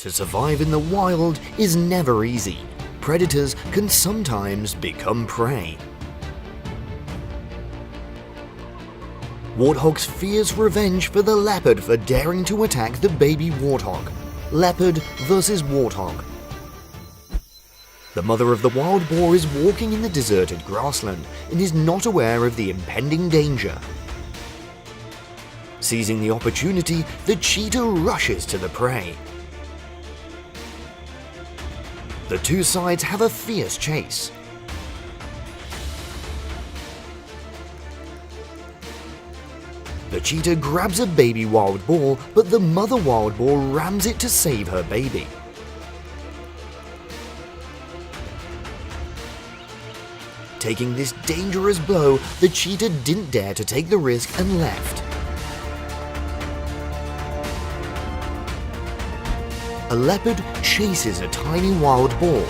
To survive in the wild is never easy. Predators can sometimes become prey. Warthog's fierce revenge for the leopard for daring to attack the baby warthog. Leopard versus warthog. The mother of the wild boar is walking in the deserted grassland and is not aware of the impending danger. Seizing the opportunity, the cheetah rushes to the prey. The two sides have a fierce chase. The cheetah grabs a baby wild boar, but the mother wild boar rams it to save her baby. Taking this dangerous blow, the cheetah didn't dare to take the risk and left. A leopard chases a tiny wild boar.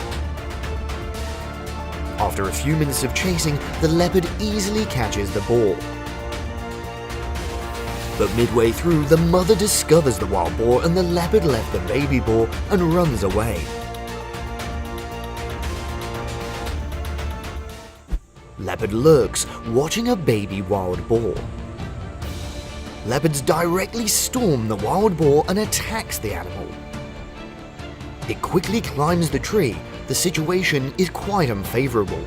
After a few minutes of chasing, the leopard easily catches the boar. But midway through, the mother discovers the wild boar and the leopard left the baby boar and runs away. Leopard lurks, watching a baby wild boar. Leopards directly storm the wild boar and attacks the animal. It quickly climbs the tree. The situation is quite unfavorable.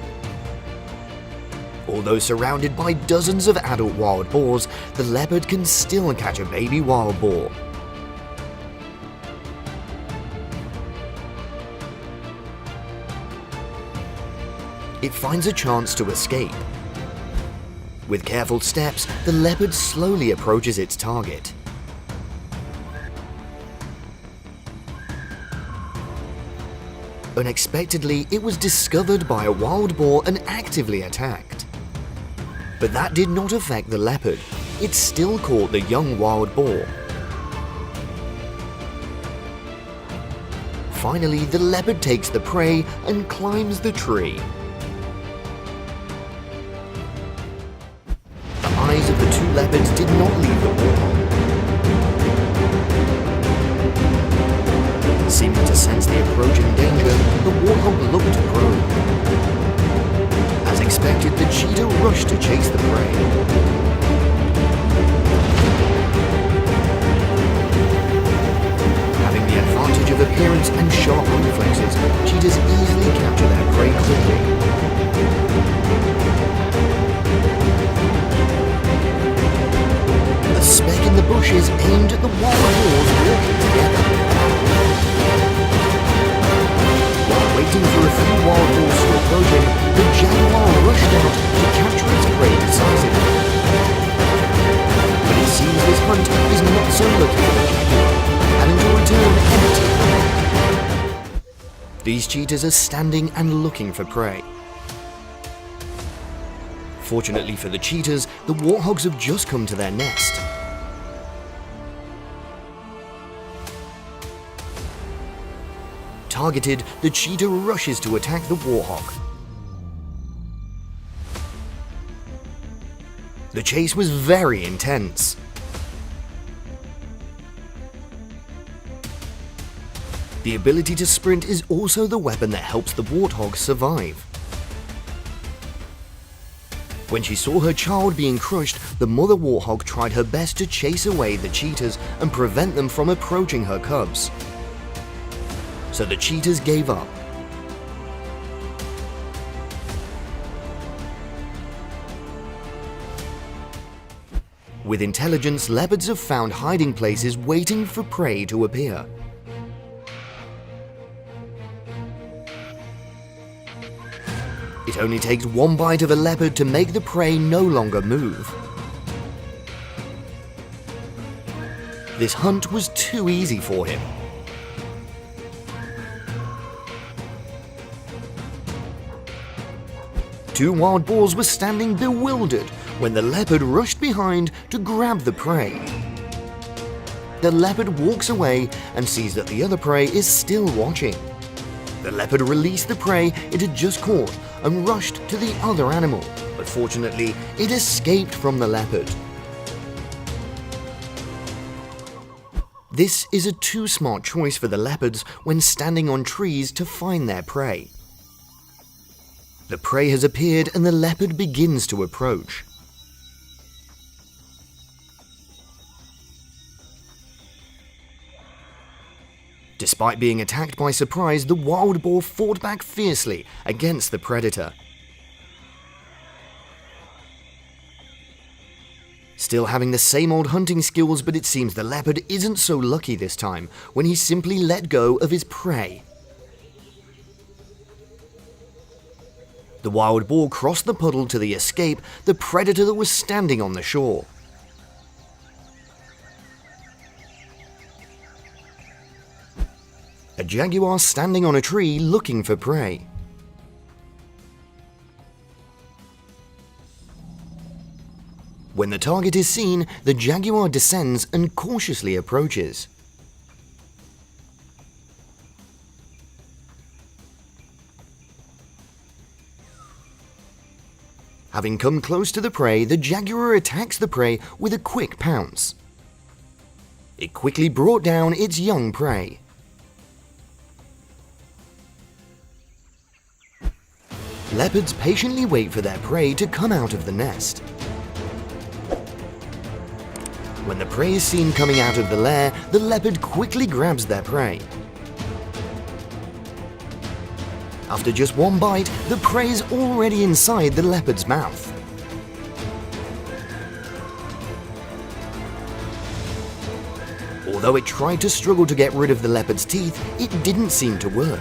Although surrounded by dozens of adult wild boars, the leopard can still catch a baby wild boar. It finds a chance to escape. With careful steps, the leopard slowly approaches its target. Unexpectedly, it was discovered by a wild boar and actively attacked. But that did not affect the leopard. It still caught the young wild boar. Finally, the leopard takes the prey and climbs the tree. The eyes of the two leopards did not leave the warthog. Seeming to sense the approaching danger, the warthog looked to probe. As expected, the cheetah rushed to chase the prey. Having the advantage of appearance and sharp reflexes, cheetahs easily capture their prey quickly. A speck in the bushes aimed at the wild boars walking together. Waiting for a few wild boars to approach him, the jaguar rushed out to capture its prey decisively. But it seems this hunt is not so lucky for the jaguar, having to return empty-handed. These cheetahs are standing and looking for prey. Fortunately for the cheetahs, the warthogs have just come to their nest. Targeted, the cheetah rushes to attack the warthog. The chase was very intense. The ability to sprint is also the weapon that helps the warthog survive. When she saw her child being crushed, the mother warthog tried her best to chase away the cheetahs and prevent them from approaching her cubs. So the cheetahs gave up. With intelligence, leopards have found hiding places waiting for prey to appear. It only takes one bite of a leopard to make the prey no longer move. This hunt was too easy for him. Two wild boars were standing bewildered when the leopard rushed behind to grab the prey. The leopard walks away and sees that the other prey is still watching. The leopard released the prey it had just caught and rushed to the other animal, but fortunately it escaped from the leopard. This is a too smart choice for the leopards when standing on trees to find their prey. The prey has appeared and the leopard begins to approach. Despite being attacked by surprise, the wild boar fought back fiercely against the predator. Still having the same old hunting skills, but it seems the leopard isn't so lucky this time when he simply let go of his prey. The wild boar crossed the puddle to escape the predator that was standing on the shore. A jaguar standing on a tree looking for prey. When the target is seen, the jaguar descends and cautiously approaches. Having come close to the prey, the jaguar attacks the prey with a quick pounce. It quickly brought down its young prey. Leopards patiently wait for their prey to come out of the nest. When the prey is seen coming out of the lair, the leopard quickly grabs their prey. After just one bite, the prey is already inside the leopard's mouth. Although it tried to struggle to get rid of the leopard's teeth, it didn't seem to work.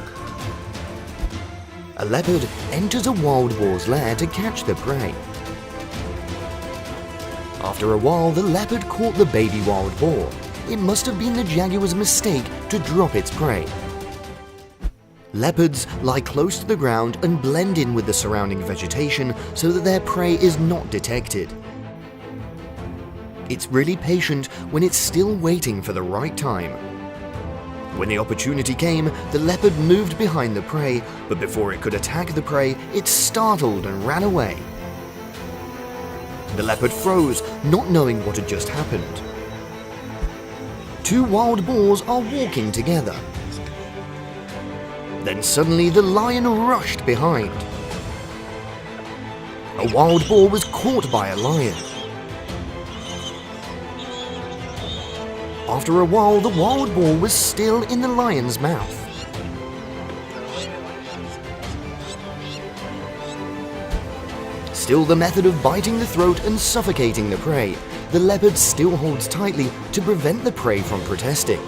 A leopard enters a wild boar's lair to catch the prey. After a while, the leopard caught the baby wild boar. It must have been the jaguar's mistake to drop its prey. Leopards lie close to the ground and blend in with the surrounding vegetation so that their prey is not detected. It's really patient when it's still waiting for the right time. When the opportunity came, the leopard moved behind the prey, but before it could attack the prey, it startled and ran away. The leopard froze, not knowing what had just happened. Two wild boars are walking together. Then suddenly the lion rushed behind. A wild boar was caught by a lion. After a while, the wild boar was still in the lion's mouth. Still the method of biting the throat and suffocating the prey, the leopard still holds tightly to prevent the prey from protesting.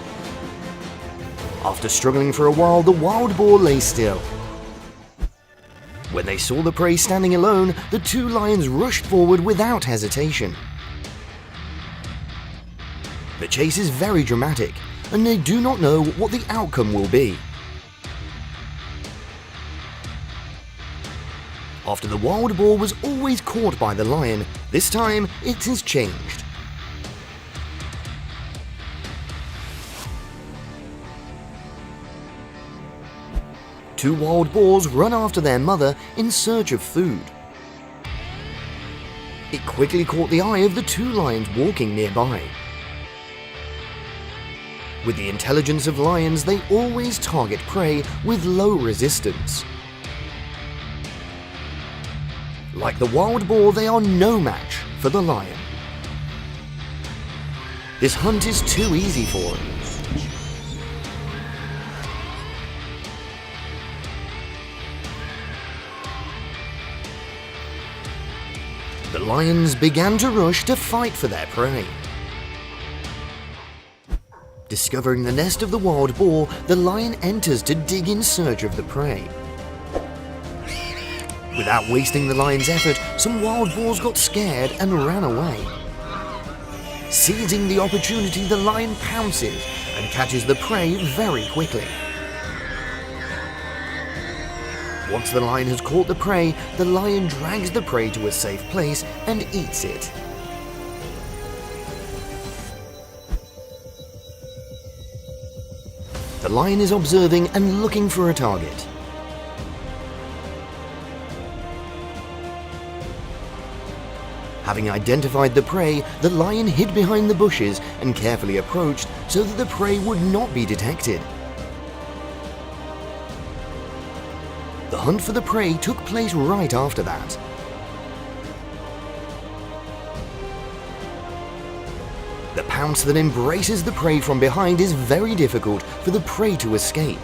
After struggling for a while, the wild boar lay still. When they saw the prey standing alone, the two lions rushed forward without hesitation. The chase is very dramatic, and they do not know what the outcome will be. After the wild boar was always caught by the lion, this time it has changed. Two wild boars run after their mother in search of food. It quickly caught the eye of the two lions walking nearby. With the intelligence of lions, they always target prey with low resistance. Like the wild boar, they are no match for the lion. This hunt is too easy for them. The lions began to rush to fight for their prey. Discovering the nest of the wild boar, the lion enters to dig in search of the prey. Without wasting the lion's effort, some wild boars got scared and ran away. Seizing the opportunity, the lion pounces and catches the prey very quickly. Once the lion has caught the prey, the lion drags the prey to a safe place and eats it. The lion is observing and looking for a target. Having identified the prey, the lion hid behind the bushes and carefully approached so that the prey would not be detected. The hunt for the prey took place right after that. The pounce that embraces the prey from behind is very difficult for the prey to escape.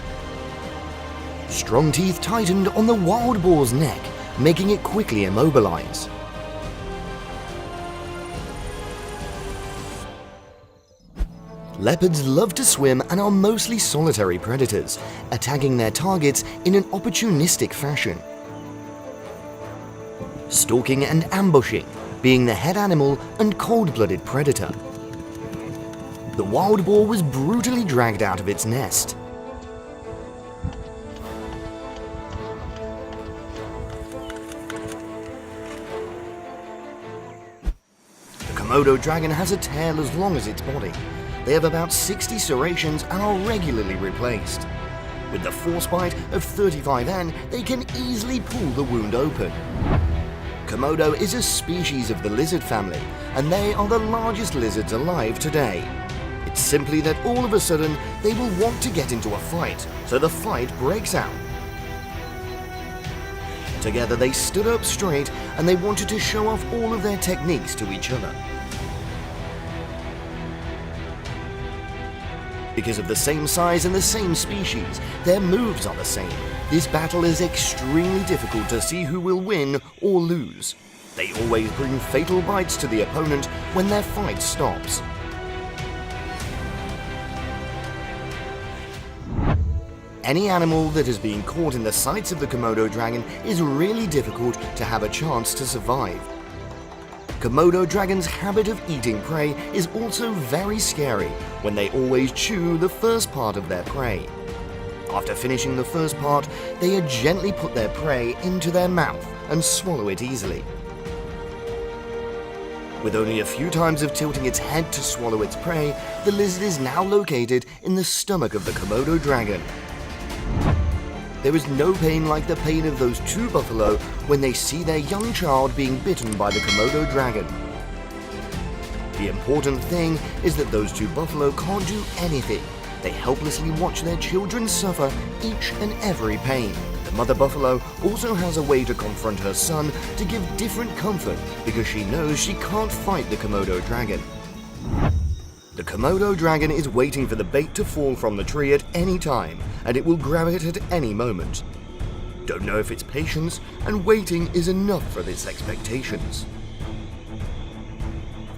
Strong teeth tightened on the wild boar's neck, making it quickly immobilize. Leopards love to swim and are mostly solitary predators, attacking their targets in an opportunistic fashion. Stalking and ambushing being the head animal and cold-blooded predator. The wild boar was brutally dragged out of its nest. The Komodo dragon has a tail as long as its body. They have about 60 serrations and are regularly replaced. With the force bite of 35 N, they can easily pull the wound open. Komodo is a species of the lizard family, and they are the largest lizards alive today. It's simply that all of a sudden, they will want to get into a fight, so the fight breaks out. Together they stood up straight and they wanted to show off all of their techniques to each other. Because of the same size and the same species, their moves are the same. This battle is extremely difficult to see who will win or lose. They always bring fatal bites to the opponent when their fight stops. Any animal that has been caught in the sights of the Komodo dragon is really difficult to have a chance to survive. Komodo dragon's habit of eating prey is also very scary when they always chew the first part of their prey. After finishing the first part, they gently put their prey into their mouth and swallow it easily. With only a few times of tilting its head to swallow its prey, the lizard is now located in the stomach of the Komodo dragon. There is no pain like the pain of those two buffalo when they see their young child being bitten by the Komodo dragon. The important thing is that those two buffalo can't do anything. They helplessly watch their children suffer each and every pain. The mother buffalo also has a way to confront her son to give different comfort because she knows she can't fight the Komodo dragon. The Komodo dragon is waiting for the bait to fall from the tree at any time, and it will grab it at any moment. Don't know if it's patience, and waiting is enough for its expectations.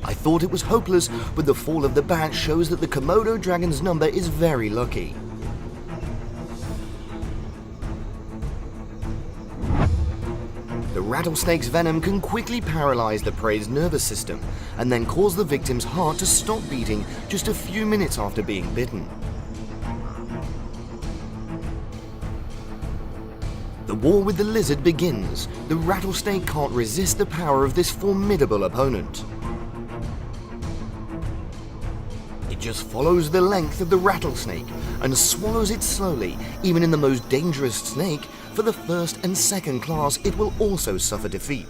I thought it was hopeless, but the fall of the bat shows that the Komodo dragon's number is very lucky. The rattlesnake's venom can quickly paralyze the prey's nervous system and then cause the victim's heart to stop beating just a few minutes after being bitten. The war with the lizard begins. The rattlesnake can't resist the power of this formidable opponent. It just follows the length of the rattlesnake and swallows it slowly. Even in the most dangerous snake, for the first and second class, it will also suffer defeat.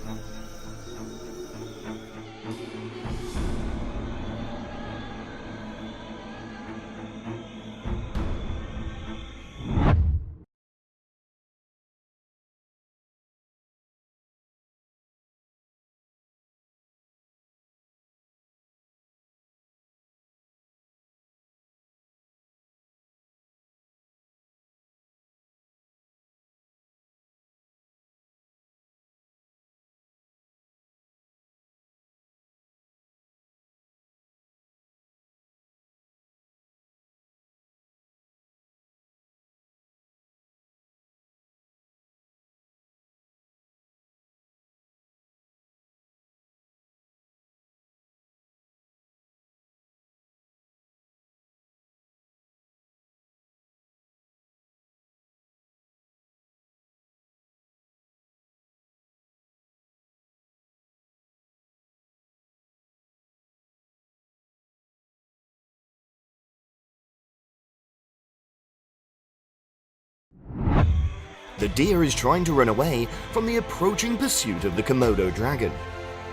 The deer is trying to run away from the approaching pursuit of the Komodo dragon.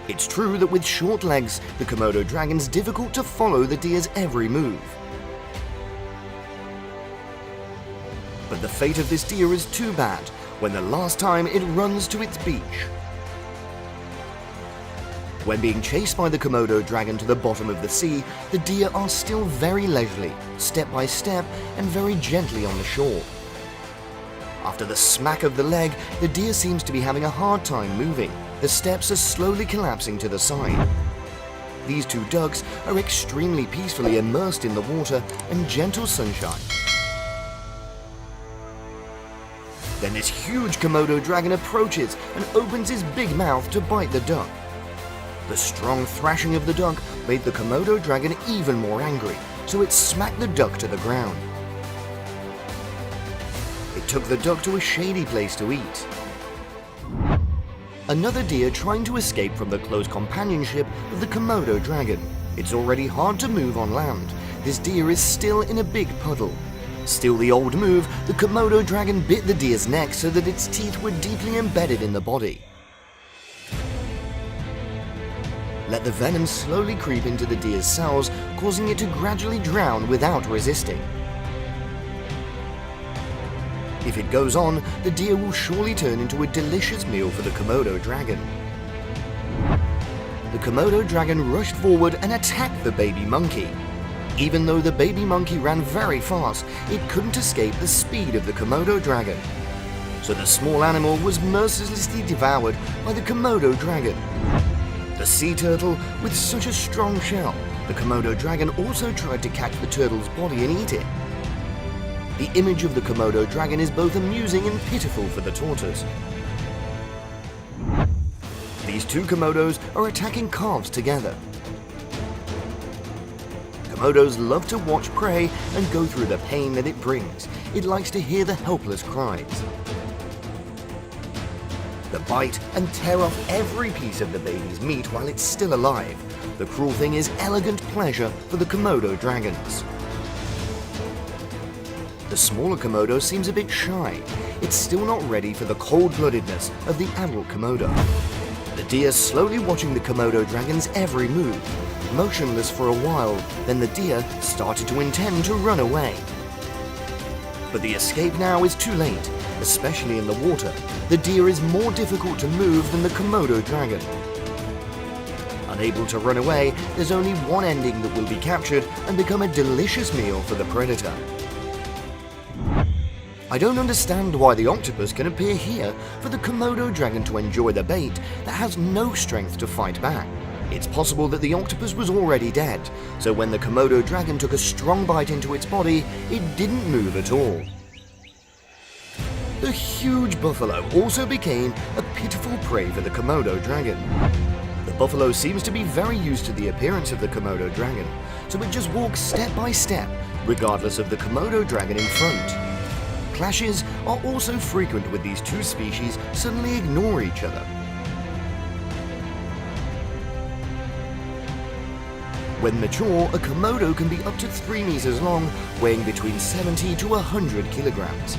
It's true that with short legs, the Komodo dragon's difficult to follow the deer's every move. But the fate of this deer is too bad when the last time it runs to its beach. When being chased by the Komodo dragon to the bottom of the sea, the deer are still very leisurely, step by step, and very gently on the shore. After the smack of the leg, the deer seems to be having a hard time moving. The steps are slowly collapsing to the side. These two ducks are extremely peacefully immersed in the water and gentle sunshine. Then this huge Komodo dragon approaches and opens his big mouth to bite the duck. The strong thrashing of the duck made the Komodo dragon even more angry, so it smacked the duck to the ground. It took the duck to a shady place to eat. Another deer trying to escape from the close companionship of the Komodo dragon. It's already hard to move on land. This deer is still in a big puddle. Still the old move, the Komodo dragon bit the deer's neck so that its teeth were deeply embedded in the body. Let the venom slowly creep into the deer's cells, causing it to gradually drown without resisting. If it goes on, the deer will surely turn into a delicious meal for the Komodo dragon. The Komodo dragon rushed forward and attacked the baby monkey. Even though the baby monkey ran very fast, it couldn't escape the speed of the Komodo dragon. So the small animal was mercilessly devoured by the Komodo dragon. The sea turtle with such a strong shell, the Komodo dragon also tried to catch the turtle's body and eat it. The image of the Komodo dragon is both amusing and pitiful for the tortoise. These two Komodos are attacking calves together. Komodos love to watch prey and go through the pain that it brings. It likes to hear the helpless cries. They bite and tear off every piece of the baby's meat while it's still alive. The cruel thing is elegant pleasure for the Komodo dragons. The smaller Komodo seems a bit shy. It's still not ready for the cold-bloodedness of the adult Komodo. The deer slowly watching the Komodo dragon's every move. Motionless for a while, then the deer started to intend to run away. But the escape now is too late, especially in the water. The deer is more difficult to move than the Komodo dragon. Unable to run away, there's only one ending that will be captured and become a delicious meal for the predator. I don't understand why the octopus can appear here for the Komodo dragon to enjoy the bait that has no strength to fight back. It's possible that the octopus was already dead, so when the Komodo dragon took a strong bite into its body, it didn't move at all. The huge buffalo also became a pitiful prey for the Komodo dragon. The buffalo seems to be very used to the appearance of the Komodo dragon, so it just walks step by step, regardless of the Komodo dragon in front. Clashes are also frequent with these two species suddenly ignore each other. When mature, a Komodo can be up to 3 meters long, weighing between 70 to 100 kilograms.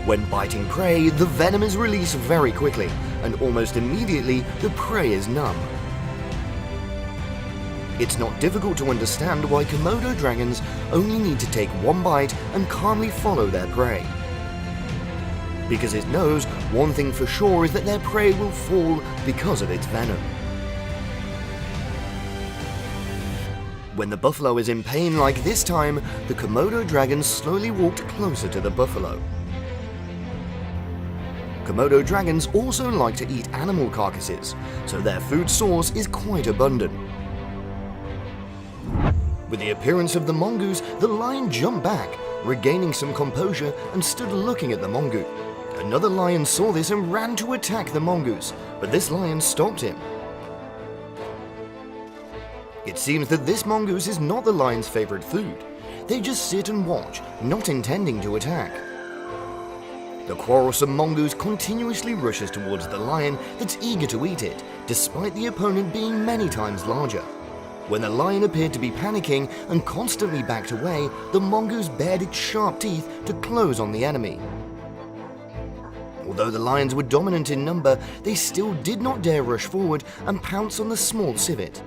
When biting prey, the venom is released very quickly, and almost immediately the prey is numb. It's not difficult to understand why Komodo dragons only need to take one bite and calmly follow their prey. Because it knows one thing for sure is that their prey will fall because of its venom. When the buffalo is in pain like this time, the Komodo dragon slowly walked closer to the buffalo. Komodo dragons also like to eat animal carcasses, so their food source is quite abundant. With the appearance of the mongoose, the lion jumped back, regaining some composure and stood looking at the mongoose. Another lion saw this and ran to attack the mongoose, but this lion stopped him. It seems that this mongoose is not the lion's favorite food. They just sit and watch, not intending to attack. The quarrelsome mongoose continuously rushes towards the lion that's eager to eat it, despite the opponent being many times larger. When the lion appeared to be panicking and constantly backed away, the mongoose bared its sharp teeth to close on the enemy. Although the lions were dominant in number, they still did not dare rush forward and pounce on the small civet.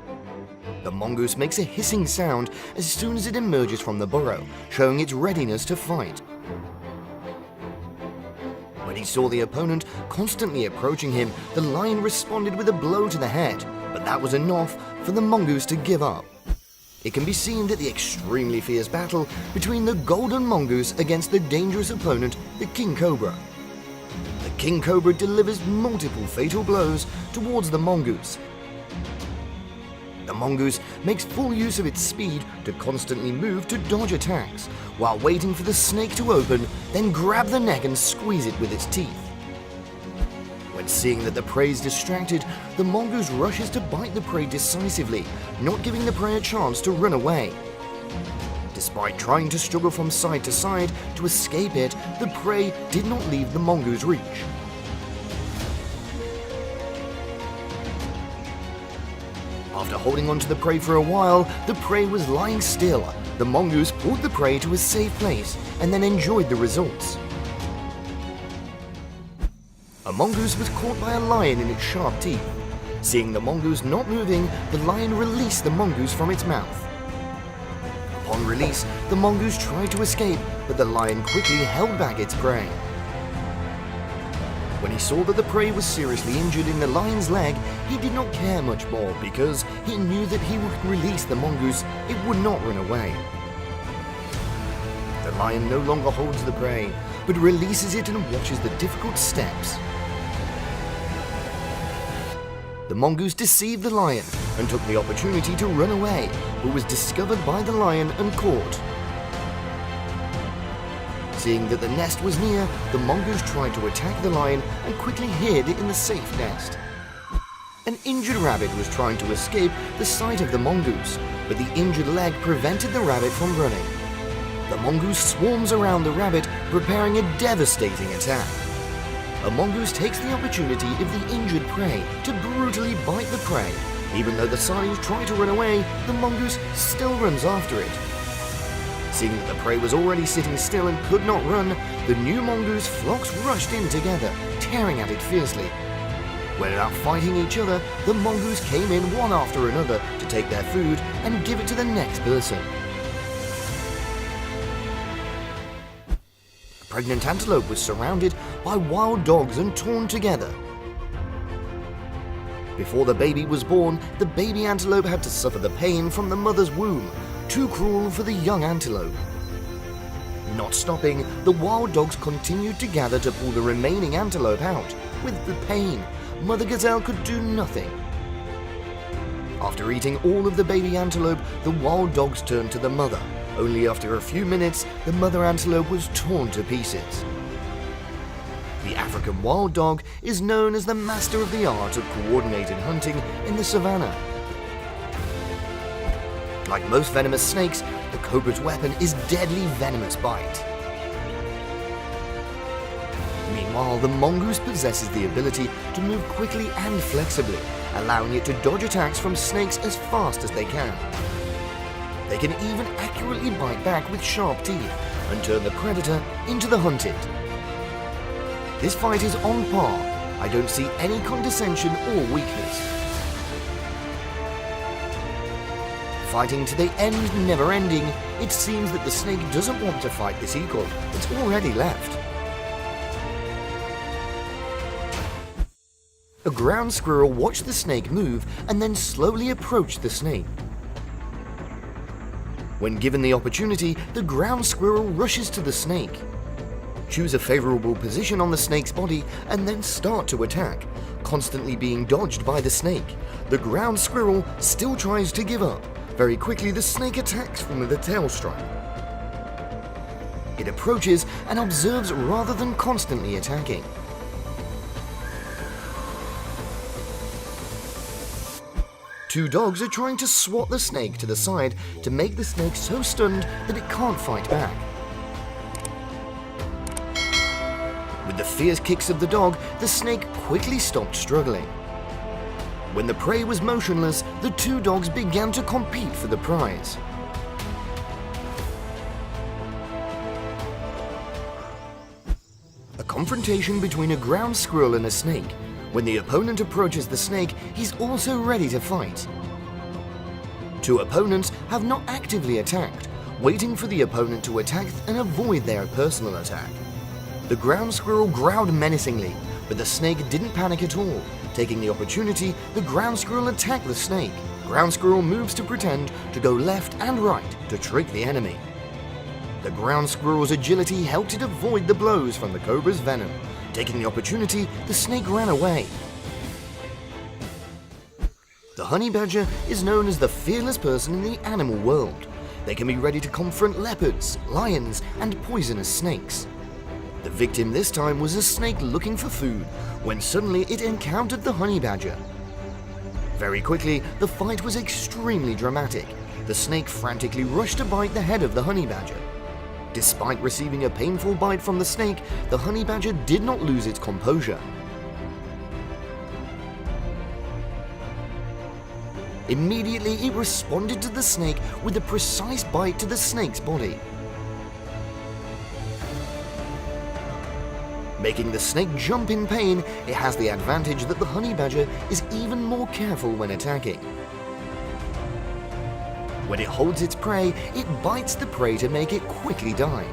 The mongoose makes a hissing sound as soon as it emerges from the burrow, showing its readiness to fight. When he saw the opponent constantly approaching him, the lion responded with a blow to the head, but that was enough for the mongoose to give up. It can be seen at the extremely fierce battle between the golden mongoose against the dangerous opponent, the king cobra. The king cobra delivers multiple fatal blows towards the mongoose. The mongoose makes full use of its speed to constantly move to dodge attacks, while waiting for the snake to open, then grab the neck and squeeze it with its teeth. When seeing that the prey is distracted, the mongoose rushes to bite the prey decisively, not giving the prey a chance to run away. Despite trying to struggle from side to side to escape it, the prey did not leave the mongoose reach. After holding onto the prey for a while, the prey was lying still. The mongoose pulled the prey to a safe place and then enjoyed the results. A mongoose was caught by a lion in its sharp teeth. Seeing the mongoose not moving, the lion released the mongoose from its mouth. Upon release, the mongoose tried to escape, but the lion quickly held back its prey. When he saw that the prey was seriously injured in the lion's leg, he did not care much more because he knew that he would release the mongoose, it would not run away. The lion no longer holds the prey, but releases it and watches the difficult steps. The mongoose deceived the lion and took the opportunity to run away, but was discovered by the lion and caught. Seeing that the nest was near, the mongoose tried to attack the lion and quickly hid in the safe nest. An injured rabbit was trying to escape the sight of the mongoose, but the injured leg prevented the rabbit from running. The mongoose swarms around the rabbit, preparing a devastating attack. A mongoose takes the opportunity of the injured prey to brutally bite the prey. Even though the signs try to run away, the mongoose still runs after it. Seeing that the prey was already sitting still and could not run, the new mongoose flocks rushed in together, tearing at it fiercely. Without fighting each other, the mongoose came in one after another to take their food and give it to the next person. A pregnant antelope was surrounded by wild dogs and torn together. Before the baby was born, the baby antelope had to suffer the pain from the mother's womb, too cruel for the young antelope. Not stopping, the wild dogs continued to gather to pull the remaining antelope out. With the pain, Mother Gazelle could do nothing. After eating all of the baby antelope, the wild dogs turned to the mother. Only after a few minutes, the mother antelope was torn to pieces. The African wild dog is known as the master of the art of coordinated hunting in the savannah. Like most venomous snakes, the cobra's weapon is deadly venomous bite. Meanwhile, the mongoose possesses the ability to move quickly and flexibly, allowing it to dodge attacks from snakes as fast as they can. They can even accurately bite back with sharp teeth and turn the predator into the hunted. This fight is on par. I don't see any condescension or weakness. Fighting to the end never ending, it seems that the snake doesn't want to fight this eagle. It's already left. A ground squirrel watched the snake move and then slowly approached the snake. When given the opportunity, the ground squirrel rushes to the snake. Choose a favorable position on the snake's body and then start to attack, constantly being dodged by the snake. The ground squirrel still tries to give up. Very quickly, the snake attacks from the tail strike. It approaches and observes rather than constantly attacking. Two dogs are trying to swat the snake to the side to make the snake so stunned that it can't fight back. With the fierce kicks of the dog, the snake quickly stopped struggling. When the prey was motionless, the two dogs began to compete for the prize. A confrontation between a ground squirrel and a snake. When the opponent approaches the snake, he's also ready to fight. Two opponents have not actively attacked, waiting for the opponent to attack and avoid their personal attack. The ground squirrel growled menacingly, but the snake didn't panic at all. Taking the opportunity, the ground squirrel attacked the snake. Ground squirrel moves to pretend to go left and right to trick the enemy. The ground squirrel's agility helped it avoid the blows from the cobra's venom. Taking the opportunity, the snake ran away. The honey badger is known as the fearless person in the animal world. They can be ready to confront leopards, lions, and poisonous snakes. The victim this time was a snake looking for food, when suddenly it encountered the honey badger. Very quickly, the fight was extremely dramatic. The snake frantically rushed to bite the head of the honey badger. Despite receiving a painful bite from the snake, the honey badger did not lose its composure. Immediately, it responded to the snake with a precise bite to the snake's body, making the snake jump in pain. It has the advantage that the honey badger is even more careful when attacking. When it holds its prey, it bites the prey to make it quickly die.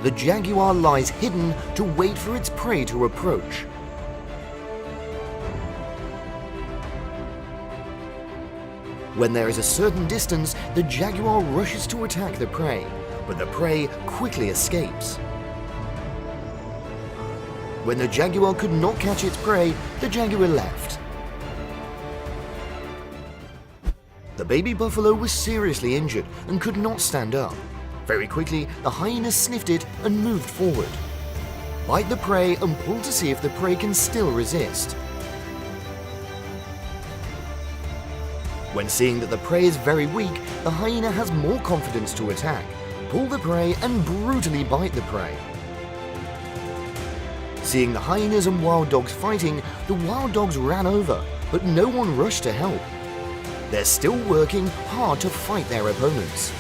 The jaguar lies hidden to wait for its prey to approach. When there is a certain distance, the jaguar rushes to attack the prey, but the prey quickly escapes. When the jaguar could not catch its prey, the jaguar left. The baby buffalo was seriously injured and could not stand up. Very quickly, the hyena sniffed it and moved forward. Bite the prey and pull to see if the prey can still resist. When seeing that the prey is very weak, the hyena has more confidence to attack, pull the prey and brutally bite the prey. Seeing the hyenas and wild dogs fighting, the wild dogs ran over, but no one rushed to help. They're still working hard to fight their opponents.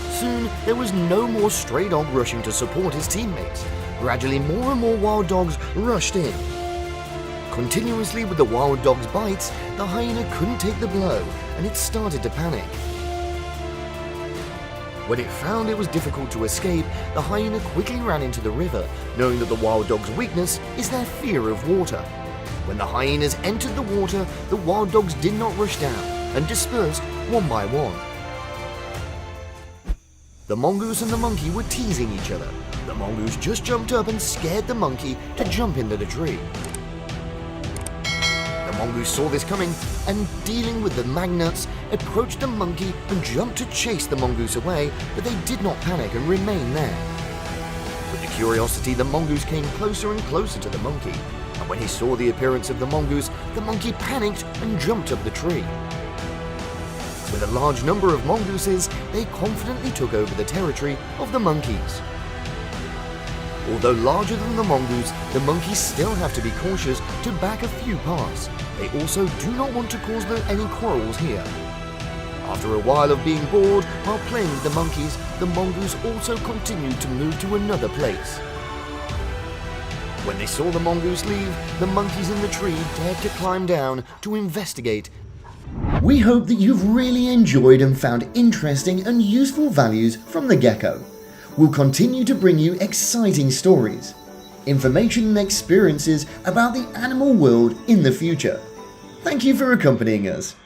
Soon, there was no more stray dog rushing to support his teammates. Gradually, more and more wild dogs rushed in. Continuously with the wild dog's bites, the hyena couldn't take the blow and it started to panic. When it found it was difficult to escape, the hyena quickly ran into the river, knowing that the wild dog's weakness is their fear of water. When the hyenas entered the water, the wild dogs did not rush down and dispersed one by one. The mongoose and the monkey were teasing each other. The mongoose just jumped up and scared the monkey to jump into the tree. The mongoose saw this coming and, dealing with the magnuts, approached the monkey and jumped to chase the mongoose away, but they did not panic and remained there. With the curiosity, the mongoose came closer and closer to the monkey, and when he saw the appearance of the monkey panicked and jumped up the tree. With a large number of mongooses, they confidently took over the territory of the monkeys. Although larger than the mongoose, the monkeys still have to be cautious to back a few paths. They also do not want to cause any quarrels here. After a while of being bored while playing with the monkeys, the mongoose also continued to move to another place. When they saw the mongoose leave, the monkeys in the tree dared to climb down to investigate. We hope that you've really enjoyed and found interesting and useful values from the gecko. We'll continue to bring you exciting stories, information and experiences about the animal world in the future. Thank you for accompanying us.